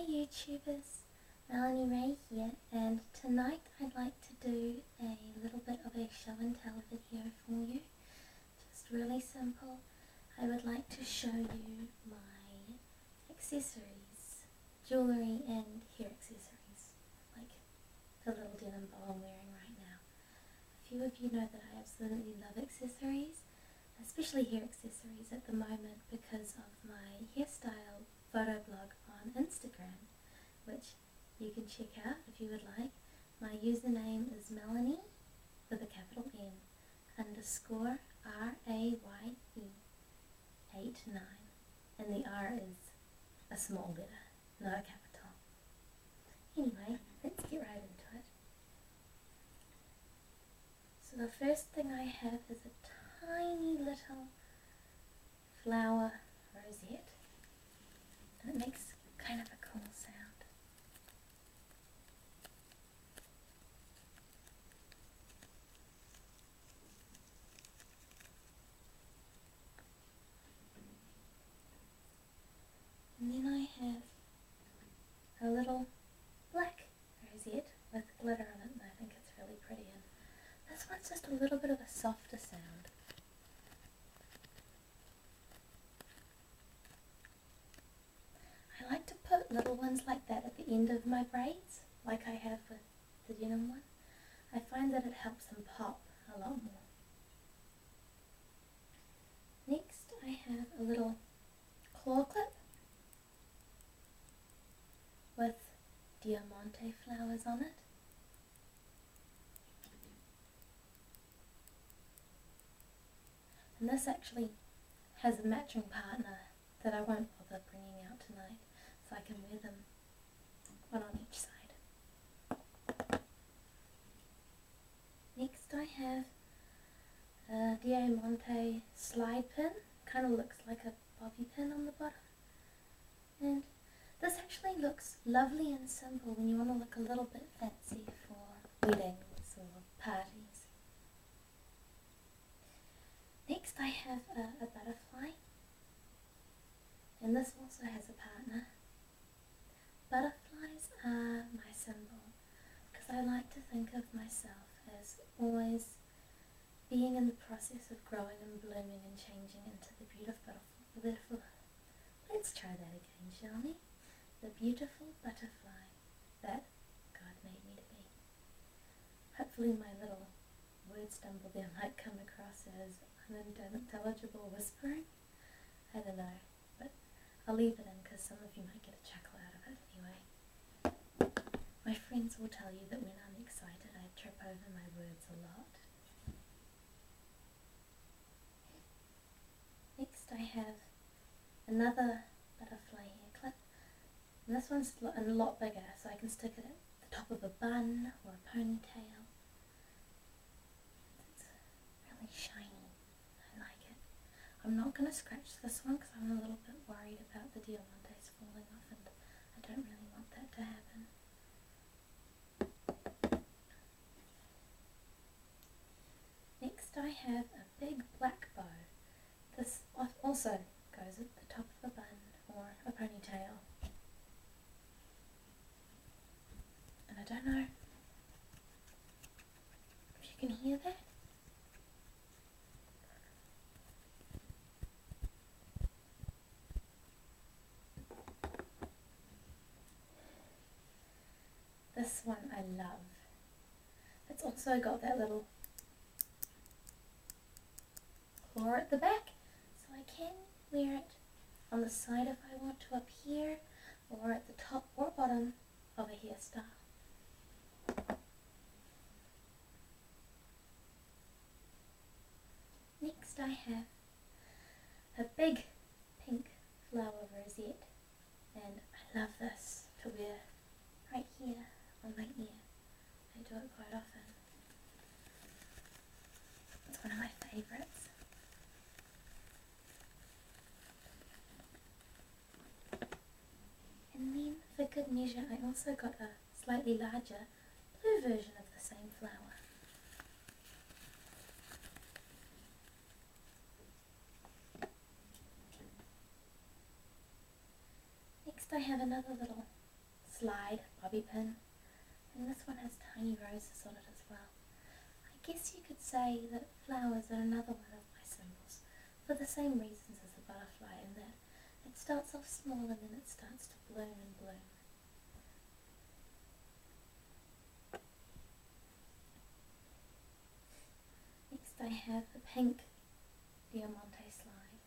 YouTubers, Melanie Raye here, and tonight I'd like to do a little bit of a show and tell video for you. Just really simple. I would like to show you my accessories, jewellery and hair accessories, like the little denim bow I'm wearing right now. A few of you know that I absolutely love accessories, especially hair accessories at the moment because of my hairstyle photo blog on Instagram, which you can check out if you would like. My username is Melanie with a capital N _ RAYE 89, and the R is a small letter, not a capital. Anyway, let's get right into it. So the first thing I have is a tiny little flower rosette, and it makes kind of a cool sound. And then I have a little black rosette with glitter on it, and I think it's really pretty. And this one's just a little bit of a softer sound. I like to put little ones like that at the end of my braids, like I have with the denim one. I find that it helps them pop a lot more. Next I have a little claw clip with diamante flowers on it. And this actually has a matching partner that I won't bother bringing out tonight, so I can wear them one on each side. Next I have a diamante slide pin, kind of looks like a bobby pin on the bottom. And this actually looks lovely and simple when you want to look a little bit fancy for weddings or parties. Next I have a butterfly, and this also has a partner. Butterflies are my symbol because I like to think of myself as always being in the process of growing and blooming and changing into the beautiful, let's try that again, shall we? The beautiful butterfly that God made me to be. Hopefully my little word stumble there might come across as unintelligible whispering. I don't know, but I'll leave it in because some of you might get a chuckle out of it anyway. My friends will tell you that when I'm excited I trip over my words a lot. Next I have another butterfly hair clip. And this one's a lot bigger, so I can stick it at the top of a bun or a ponytail. It's really shiny. I like it. I'm not going to scratch this one because I'm a little bit worried about the diamantes falling off, and I don't really want that to happen. Next I have a big black bow. This also goes at the top of a bun or a ponytail. And I don't know if you can hear that. This one I love. It's also got that little claw at the back, so I can wear it on the side if I want to, up here, or at the top or bottom of a hairstyle. Next I have a big pink flower rosette, and I love this to wear right here on my ear. I do it quite often. It's one of my favourites. And then for good measure I also got a slightly larger blue version of the same flower. Next I have another little slide bobby pin, and this one has tiny roses on it as well. I guess you could say that flowers are another one of my symbols, for the same reasons as the butterfly, in that it starts off small and then it starts to bloom and bloom. Next I have the pink diamante slide.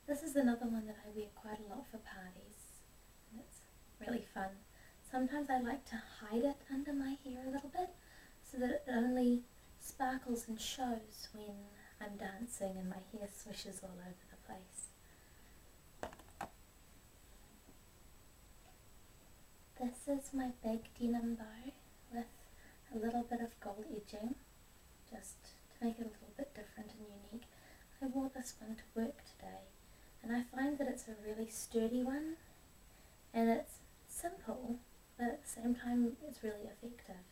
This is another one that I wear quite a lot for parties, and it's really fun. Sometimes I like to hide it under my hair a little bit so that it only sparkles and shows when I'm dancing and my hair swishes all over the place. This is my big denim bow with a little bit of gold edging, just to make it a little bit different and unique. I wore this one to work today, and I find that it's a really sturdy one, and it's simple, but at the same time it's really effective.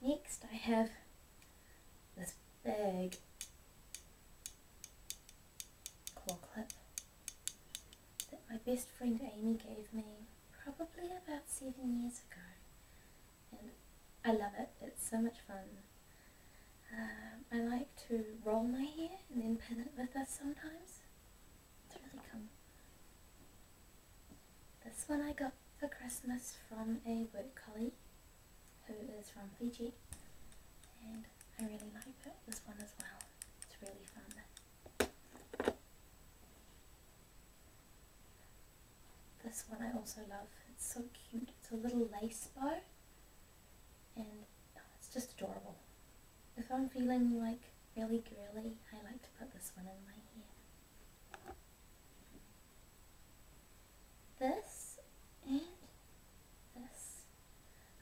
Next I have this big claw clip that my best friend Amy gave me probably about 7 years ago, and I love it. It's so much fun. I like to roll my hair and then pin it with this sometimes. It's really cool. This one I got for Christmas from a work colleague who is from Fiji, and I really like this one as well. It's really fun. This one I also love. It's so cute. It's a little lace bow, and it's just adorable. If I'm feeling like really girly, I like to put this one in my hair. This and this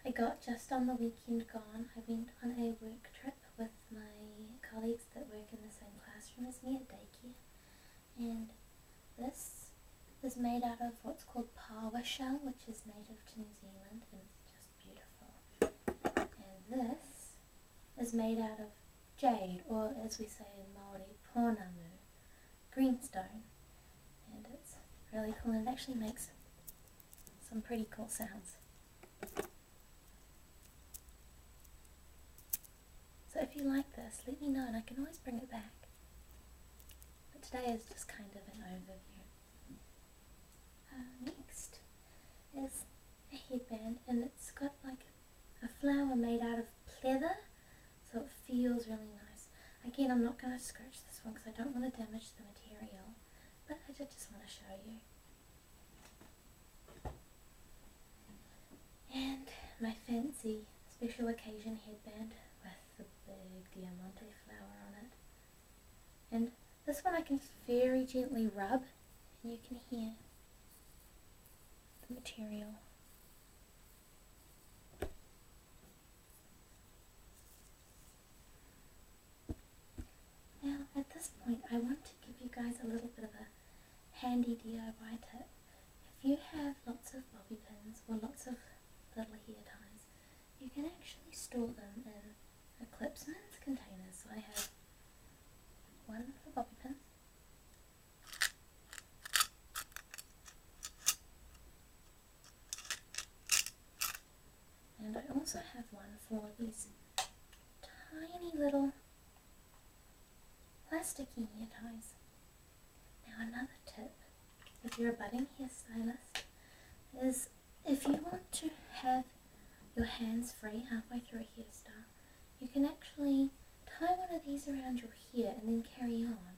I got just on the weekend gone. I went on a work trip with my colleagues that work in the same classroom as me at daycare, and this is made out of what's called pawa shell, which is native to New Zealand, and it's just beautiful. And this is made out of jade, or as we say in Māori, ponamu, greenstone, and it's really cool, and it actually makes some pretty cool sounds. So if you like this, let me know and I can always bring it back. But today is just kind of an overview. Next is a headband, and it's got like a flower made out of pleather, so it feels really nice. Again, I'm not going to scratch this one because I don't want to damage the material, but I did just want to show you. And my fancy special occasion headband with the big diamante flower on it. And this one I can just very gently rub, and you can hear the material. Now at this point I want to give you guys a little bit of a handy DIY tip. If you have lots of bobby pins or lots of little hair ties, you can actually store them in a clips mints container. So I have one for bobby pins, and I also have one for these tiny little plasticky hair ties. Now another tip, if you're a budding hairstylist, is if you want to have your hands free halfway through a hairstyle, you can actually tie one of these around your hair and then carry on.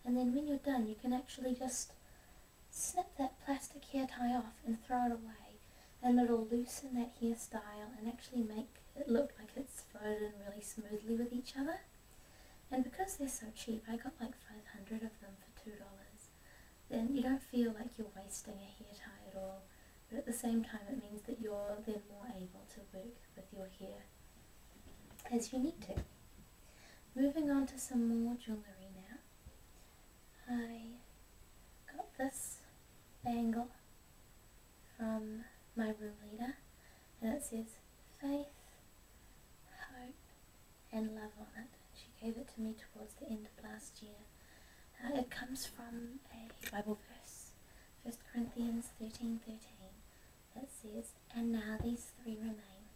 And then when you're done, you can actually just snip that plastic hair tie off and throw it away, and it'll loosen that hairstyle and actually make it look like it's flowed in really smoothly with each other. And because they're so cheap, I got like 500 of them for $2. Then you don't feel like you're wasting a hair tie at all, but at the same time it means that you're then more able to work with your hair as you need to. Moving on to some more jewellery now. I got this bangle from my room leader, and it says faith, hope and love on it. She gave it to me towards the end of last year. It comes from a Bible verse, 1 Corinthians 13:13, that says, "And now these three remain,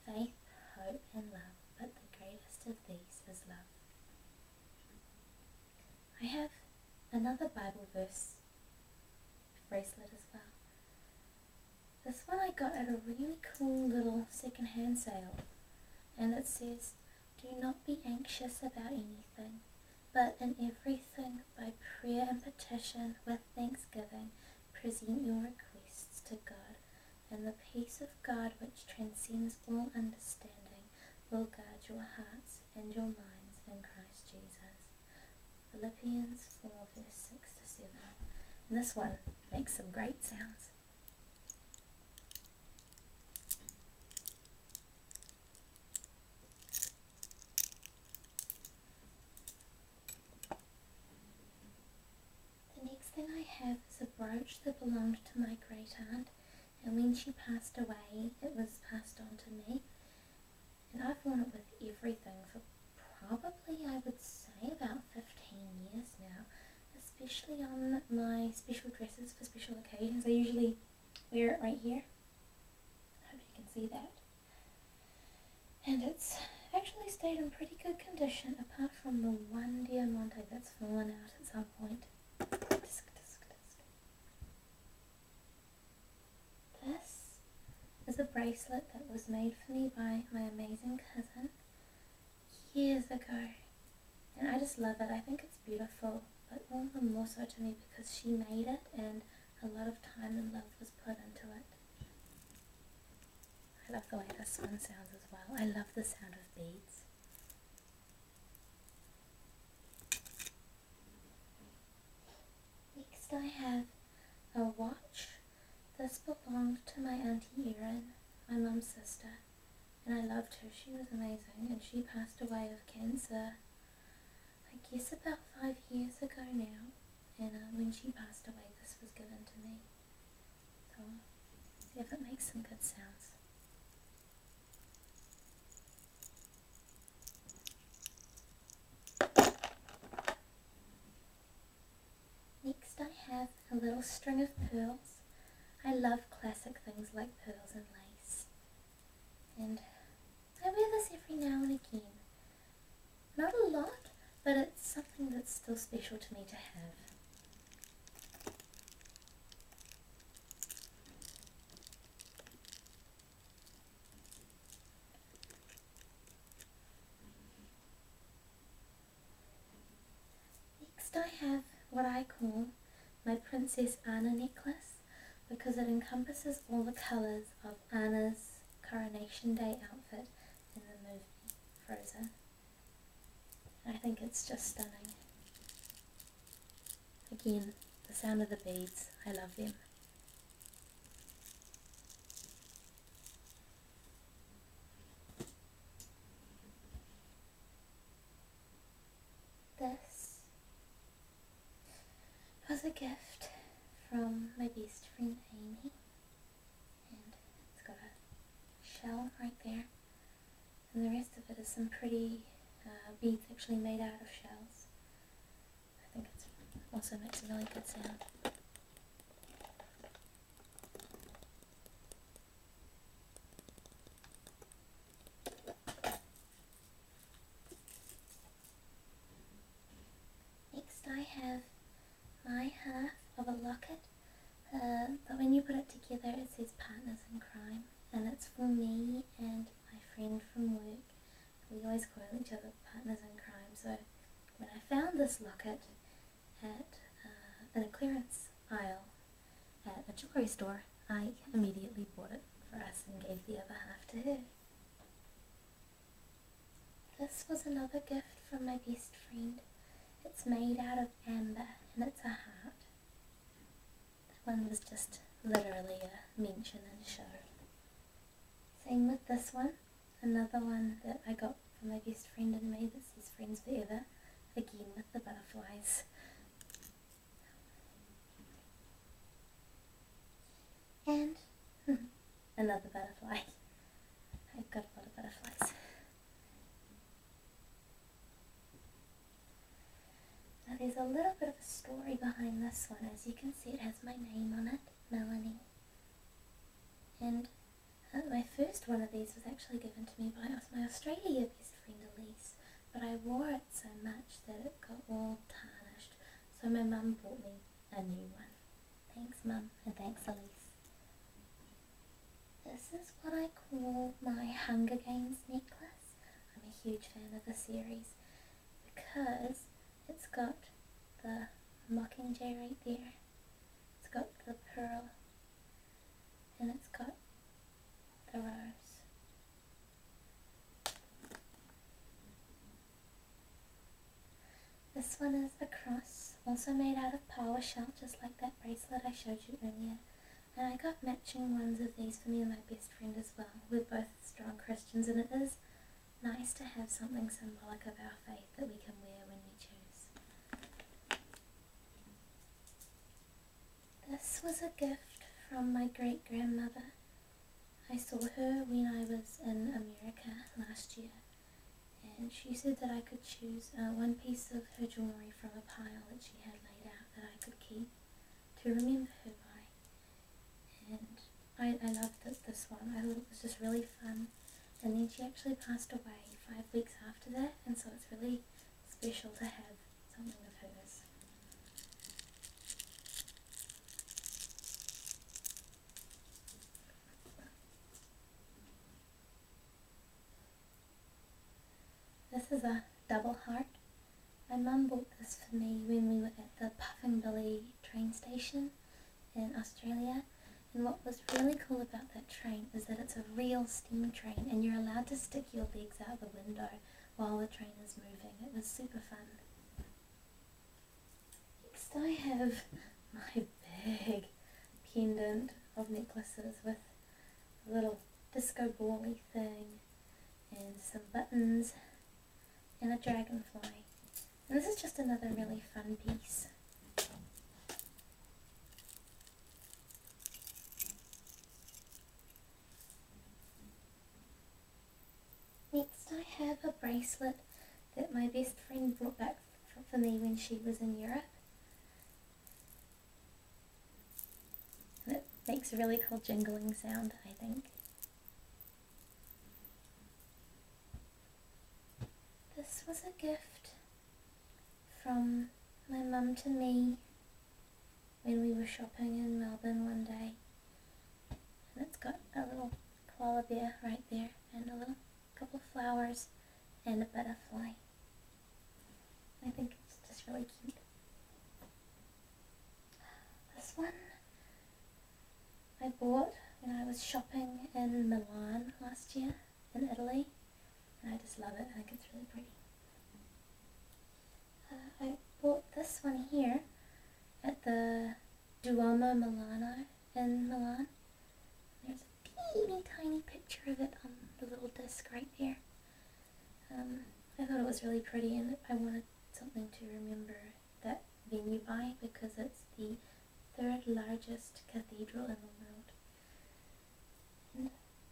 faith, hope, and love, but the greatest of these is love." I have another Bible verse bracelet as well. This one I got at a really cool little second-hand sale, and it says, "Do not be anxious about anything, but in everything by prayer and petition with thanksgiving present your requests to God, and the peace of God which transcends all understanding will guard your hearts and your minds in Christ Jesus." Philippians 4 verse 6 to 7. And this one makes some great sounds. The next thing I have is a brooch that belonged to my great aunt, and when she passed away it was passed on to me, and I've worn it with everything for probably, I would say, about 15 years now, especially on my special dresses for special occasions. I usually wear it right here. I hope you can see that. And it's actually stayed in pretty good condition, apart from the one diamante that's fallen out at some point. Disc. This is a bracelet that was made for me by my amazing cousin years ago, and I just love it. I think it's beautiful, but all the more so to me because she made it and a lot of time and love was put into it. I love the way this one sounds as well. I love the sound of beads. Next I have a watch. This belonged to my auntie Erin, my mum's sister, and I loved her. She was amazing, and she passed away of cancer, I guess about 5 years ago now, and when she passed away this was given to me. So see if it makes some good sounds. Next I have a little string of pearls. I love classic things like pearls and lace, and I wear this every now and again. Not a lot, but it's something that's still special to me to have. Next I have what I call my Princess Anna necklace, because it encompasses all the colours of Anna's Coronation Day outfit in the movie Frozen. I think it's just stunning. Again, the sound of the beads, I love them. This was a gift from my best friend Amy, and it's got a shell right there, and the rest of it is some pretty beads actually made out of shells. I think it also makes a really good sound. Next I have my half of a locket, but when you put it together it says Partners in Crime, and it's for me and my friend from work. We always call each other Partners in Crime, so when I found this locket in a clearance aisle at a jewellery store, I immediately bought it for us and gave the other half to her. This was another gift from my best friend. It's made out of amber and it's a heart. That one was just literally a mention and show. Same with this one. Another one that I got from my best friend and me that says Friends Forever, again with the butterflies. And another butterfly. I've got a lot of butterflies. Now there's a little bit of a story behind this one. As you can see, it has my name on it, Melanie. And my first one of these was actually given to me by my Australia best friend Elise, but I wore it so much that it got all tarnished, so my mum bought me a new one. Thanks Mum, and thanks Elise. This is what I call my Hunger Games necklace. I'm a huge fan of the series because it's got the mockingjay right there, it's got the pearl, and it's got the rose. This one is a cross, also made out of power shell, just like that bracelet I showed you earlier. And I got matching ones of these for me and my best friend as well. We're both strong Christians, and it is nice to have something symbolic of our faith that we can wear when we choose. This was a gift from my great-grandmother. I saw her when I was in America last year, and she said that I could choose one piece of her jewellery from a pile that she had laid out that I could keep to remember her by. And I loved this one. I thought it was just really fun. And then she actually passed away 5 weeks after that, and so it's really special to have something of hers. This is a double heart. My mum bought this for me when we were at the Puffing Billy train station in Australia. And what was really cool about that train is that it's a real steam train, and you're allowed to stick your legs out the window while the train is moving. It was super fun. Next I have my big pendant of necklaces with a little disco ball-y thing and some buttons and a dragonfly. And this is just another really fun piece. Next I have a bracelet that my best friend brought back for me when she was in Europe. And it makes a really cool jingling sound, I think. This was a gift from my mum to me when we were shopping in Melbourne one day. And it's got a little koala bear right there and a little couple of flowers and a butterfly. I think it's just really cute. This one I bought when I was shopping in Milan last year in Italy, and I just love it. I think it's really pretty. I bought this one here at the Duomo Milano in Milan. There's a teeny tiny picture of it on the little disc right there. I thought it was really pretty, and I wanted something to remember that venue by because it's the 3rd largest cathedral in the world. And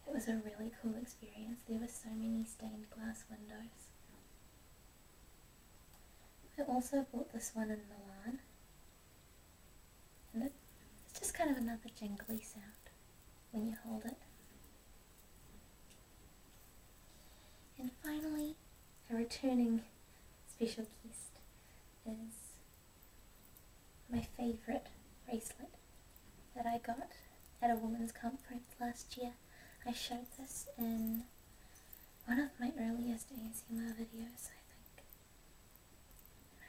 it was a really cool experience. There were so many stained glass windows. I also bought this one in Milan, and it's just kind of another jingly sound when you hold it. And finally, a returning special guest is my favourite bracelet that I got at a women's conference last year. I showed this in one of my earliest ASMR videos, I think.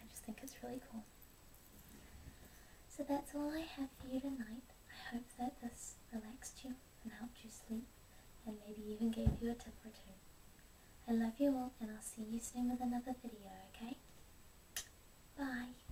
I just think it's really cool. So that's all I have for you tonight. I hope that this relaxed you and helped you sleep, and maybe even gave you a tip or two. I love you all, and I'll see you soon with another video, okay? Bye!